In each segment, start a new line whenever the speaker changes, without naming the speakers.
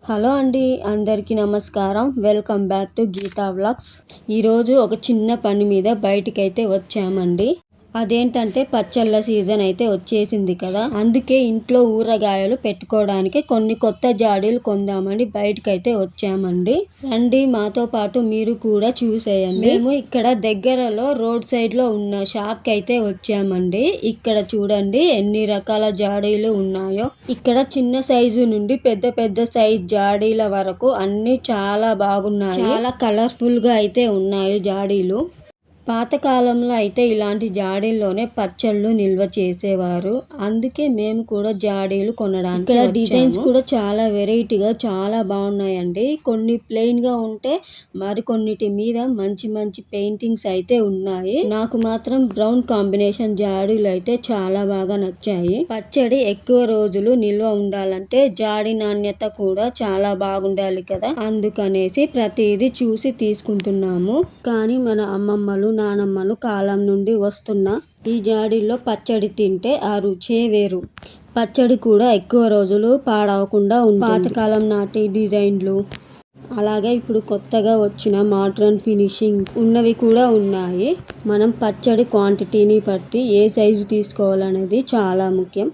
Hello అండి, అందరికీ నమస్కారం. Welcome back to Geetha vlogs. ఈరోజు ఒక చిన్న పని మీద బయటికైతే వచ్చామండి. అదేంటంటే పచ్చళ్ళ సీజన్ అయితే వచ్చేసింది కదా, అందుకే ఇంట్లో ఊరగాయలు పెట్టుకోవడానికి కొన్ని కొత్త జాడీలు కొందామని బయటకైతే వచ్చామండి. రండి, మాతో పాటు మీరు కూడా చూసేయండి. మేము ఇక్కడ దగ్గరలో రోడ్ సైడ్ లో ఉన్న షాప్ కి అయితే వచ్చామండి. ఇక్కడ చూడండి ఎన్ని రకాల జాడీలు ఉన్నాయో. ఇక్కడ చిన్న సైజు నుండి పెద్ద పెద్ద సైజ్ జాడీల వరకు అన్ని చాలా బాగున్నాయి. చాలా కలర్ఫుల్ గా అయితే ఉన్నాయి జాడీలు. పాతకాలంలో అయితే ఇలాంటి జాడీల్లోనే పచ్చళ్ళు నిల్వ చేసేవారు. అందుకే మేము కూడా జాడీలు కొనడానికి ఇక్కడ డిజైన్స్ కూడా చాలా వెరైటీగా చాలా బాగున్నాయండి. కొన్ని ప్లెయిన్ గా ఉంటే మరికొన్నిటి మీద మంచి మంచి పెయింటింగ్స్ అయితే ఉన్నాయి. నాకు మాత్రం బ్రౌన్ కాంబినేషన్ జాడీలు అయితే చాలా బాగా నచ్చాయి. పచ్చడి ఎక్కువ రోజులు నిల్వ ఉండాలంటే జాడీ నాణ్యత కూడా చాలా బాగుండాలి కదా, అందుకనేసి ప్రతిదీ చూసి తీసుకుంటున్నాము. కానీ మన అమ్మమ్మలు నానమ్మలు కాలం నుండి వస్తున్న ఈ జాడీల్లో పచ్చడి తింటే ఆ రుచే వేరు. పచ్చడి కూడా ఎక్కువ రోజులు పాడవకుండా ఉంటుంది. పాతకాలం నాటి డిజైన్లు, అలాగే ఇప్పుడు కొత్తగా వచ్చిన మోడ్రన్ ఫినిషింగ్ ఉన్నవి కూడా ఉన్నాయి. మనం పచ్చడి క్వాంటిటీని బట్టి ఏ సైజు తీసుకోవాలనేది చాలా ముఖ్యం.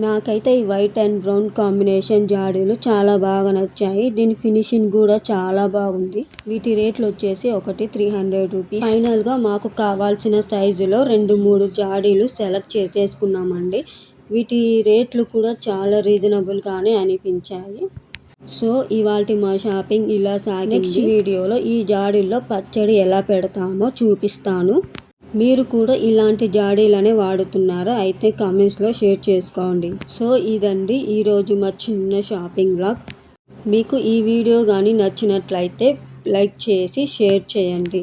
నాకైతే ఈ వైట్ అండ్ బ్రౌన్ కాంబినేషన్ జాడీలు చాలా బాగా నచ్చాయి. దీని ఫినిషింగ్ కూడా చాలా బాగుంది. వీటి రేట్లు వచ్చేసి ఒకటి 300 రూపీస్. ఫైనల్ గా మాకు కావాల్సిన సైజులో 2-3 జాడీలు సెలెక్ట్ చేసేసుకున్నామండి. వీటి రేట్లు కూడా చాలా రీజనబుల్ గానే అనిపించాయి. సో ఇవాల్టి మా షాపింగ్ ఇలా సాగింది. నెక్స్ట్ వీడియోలో ఈ జాడీల్లో పచ్చడి ఎలా పెడతామో చూపిస్తాను. మీరు కూడా ఇలాంటి జాడీలనే వాడుతున్నారా? అయితే కామెంట్స్లో షేర్ చేసుకోండి. సో ఇదండి ఈరోజు మా చిన్న షాపింగ్ వ్లాగ్. మీకు ఈ వీడియో కానీ నచ్చినట్లయితే లైక్ చేసి షేర్ చేయండి.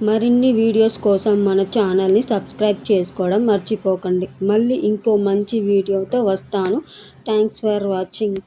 మరిన్ని వీడియోస్ కోసం మన ఛానల్ని సబ్స్క్రైబ్ చేసుకోవడం మర్చిపోకండి. మళ్ళీ ఇంకో మంచి వీడియోతో వస్తాను. Thanks for watching.